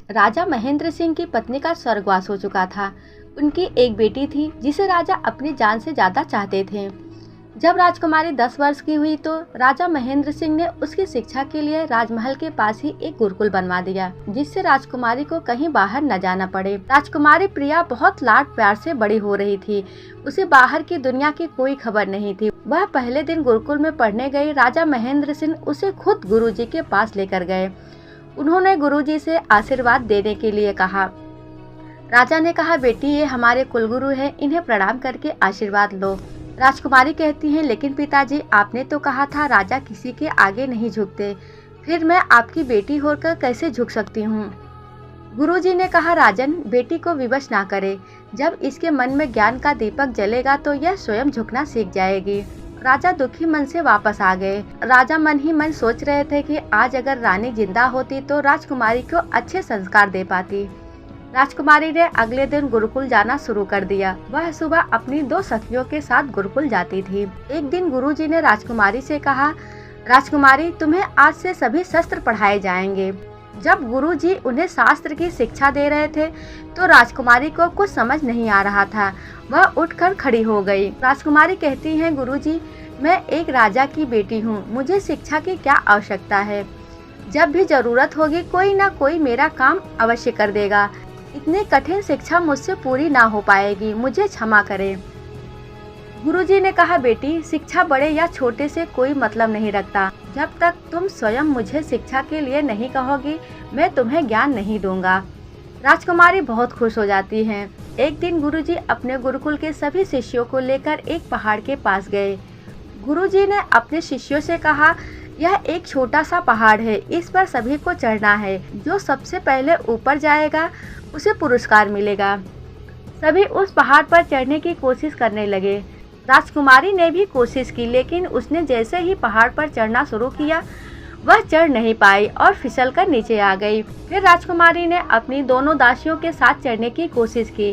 राजा महेंद्र सिंह की पत्नी का स्वर्गवास हो चुका था। उनकी एक बेटी थी जिसे राजा अपनी जान से ज्यादा चाहते थे। जब राजकुमारी 10 वर्ष की हुई तो राजा महेंद्र सिंह ने उसकी शिक्षा के लिए राजमहल के पास ही एक गुरुकुल बनवा दिया, जिससे राजकुमारी को कहीं बाहर न जाना पड़े। राजकुमारी प्रिया बहुत लाड प्यार से बड़ी हो रही थी। उसे बाहर की दुनिया की कोई खबर नहीं थी। वह पहले दिन गुरुकुल में पढ़ने गई। राजा महेंद्र सिंह उसे खुद गुरुजी के पास लेकर गए। उन्होंने गुरुजी से आशीर्वाद देने के लिए कहा। राजा ने कहा, बेटी ये हमारे कुलगुरु हैं, इन्हें प्रणाम करके आशीर्वाद लो। राजकुमारी कहती हैं, लेकिन पिताजी आपने तो कहा था राजा किसी के आगे नहीं झुकते, फिर मैं आपकी बेटी होकर कैसे झुक सकती हूँ। गुरुजी ने कहा, राजन बेटी को विवश ना करे, जब इसके मन में ज्ञान का दीपक जलेगा तो यह स्वयं झुकना सीख जाएगी। राजा दुखी मन से वापस आ गए। राजा मन ही मन सोच रहे थे कि आज अगर रानी जिंदा होती तो राजकुमारी को अच्छे संस्कार दे पाती। राजकुमारी ने अगले दिन गुरुकुल जाना शुरू कर दिया। वह सुबह अपनी 2 सखियों के साथ गुरुकुल जाती थी। एक दिन गुरुजी ने राजकुमारी से कहा, राजकुमारी तुम्हें आज से सभी शस्त्र पढ़ाए जाएंगे। जब गुरुजी उन्हें शास्त्र की शिक्षा दे रहे थे तो राजकुमारी को कुछ समझ नहीं आ रहा था। वह उठकर खड़ी हो गई। राजकुमारी कहती हैं, गुरुजी मैं एक राजा की बेटी हूँ, मुझे शिक्षा की क्या आवश्यकता है। जब भी जरूरत होगी कोई ना कोई मेरा काम अवश्य कर देगा। इतनी कठिन शिक्षा मुझसे पूरी ना हो पाएगी, मुझे क्षमा करें। गुरुजी ने कहा, बेटी शिक्षा बड़े या छोटे से कोई मतलब नहीं रखता। जब तक तुम स्वयं मुझे शिक्षा के लिए नहीं कहोगी मैं तुम्हें ज्ञान नहीं दूंगा। राजकुमारी बहुत खुश हो जाती हैं। एक दिन गुरुजी अपने गुरुकुल के सभी शिष्यों को लेकर एक पहाड़ के पास गए। गुरुजी ने अपने शिष्यों से कहा, यह एक छोटा सा पहाड़ है, इस पर सभी को चढ़ना है। जो सबसे पहले ऊपर जाएगा उसे पुरस्कार मिलेगा। सभी उस पहाड़ पर चढ़ने की कोशिश करने लगे। राजकुमारी ने भी कोशिश की, लेकिन उसने जैसे ही पहाड़ पर चढ़ना शुरू किया वह चढ़ नहीं पाई और फिसलकर नीचे आ गई। फिर राजकुमारी ने अपनी दोनों दासियों के साथ चढ़ने की कोशिश की,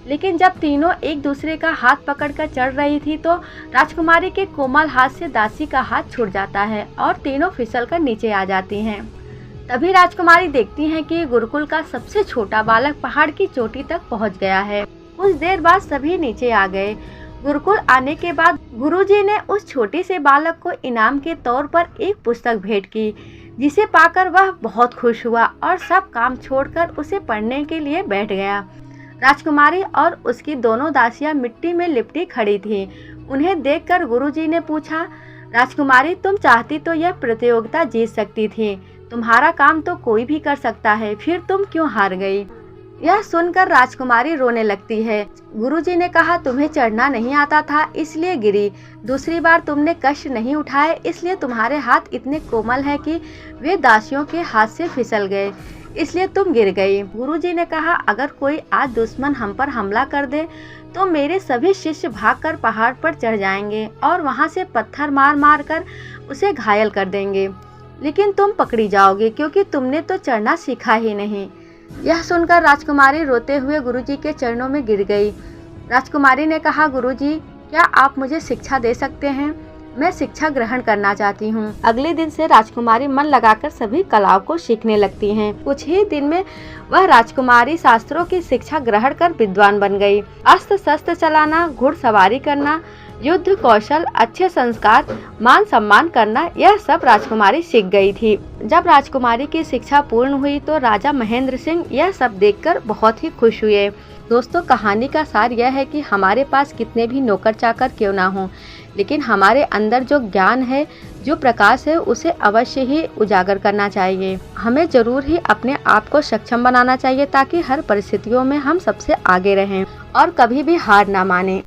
लेकिन जब तीनों एक दूसरे का हाथ पकड़कर चढ़ रही थी तो राजकुमारी के कोमल हाथ से दासी का हाथ छूट जाता है और तीनों फिसलकर नीचे आ जाती हैं। तभी राजकुमारी देखती हैं कि गुरुकुल का सबसे छोटा बालक पहाड़ की चोटी तक पहुंच गया है। कुछ देर बाद सभी नीचे आ गए। गुरुकुल आने के बाद गुरुजी ने उस छोटे से बालक को इनाम के तौर पर एक पुस्तक भेंट की, जिसे पाकर वह बहुत खुश हुआ और सब काम छोड़कर उसे पढ़ने के लिए बैठ गया। राजकुमारी और उसकी दोनों दासियां मिट्टी में लिपटी खड़ी थीं। उन्हें देखकर गुरुजी ने पूछा, राजकुमारी तुम चाहती तो यह प्रतियोगिता जीत सकती थी, तुम्हारा काम तो कोई भी कर सकता है, फिर तुम क्यों हार गई। यह सुनकर राजकुमारी रोने लगती है। गुरुजी ने कहा, तुम्हें चढ़ना नहीं आता था इसलिए गिरी, दूसरी बार तुमने कष्ट नहीं उठाए इसलिए तुम्हारे हाथ इतने कोमल हैं कि वे दासियों के हाथ से फिसल गए, इसलिए तुम गिर गई। गुरुजी ने कहा, अगर कोई आज दुश्मन हम पर हमला कर दे तो मेरे सभी शिष्य भागकर पहाड़ पर चढ़ जाएंगे और वहां से पत्थर मार मार कर उसे घायल कर देंगे, लेकिन तुम पकड़ी जाओगे क्योंकि तुमने तो चढ़ना सीखा ही नहीं। यह सुनकर राजकुमारी रोते हुए गुरुजी के चरणों में गिर गई। राजकुमारी ने कहा, गुरुजी क्या आप मुझे शिक्षा दे सकते हैं, मैं शिक्षा ग्रहण करना चाहती हूँ। अगले दिन से राजकुमारी मन लगाकर सभी कलाओं को सीखने लगती हैं। कुछ ही दिन में वह राजकुमारी शास्त्रों की शिक्षा ग्रहण कर विद्वान बन गई। अस्त्र शस्त्र चलाना, घुड़सवारी करना, युद्ध कौशल, अच्छे संस्कार, मान सम्मान करना, यह सब राजकुमारी सीख गई थी। जब राजकुमारी की शिक्षा पूर्ण हुई तो राजा महेंद्र सिंह यह सब देखकर बहुत ही खुश हुए। दोस्तों, कहानी का सार यह है कि हमारे पास कितने भी नौकर चाकर क्यों ना हो, लेकिन हमारे अंदर जो ज्ञान है, जो प्रकाश है, उसे अवश्य ही उजागर करना चाहिए। हमें जरूर ही अपने आप को सक्षम बनाना चाहिए ताकि हर परिस्थितियों में हम सबसे आगे रहें और कभी भी हार ना माने।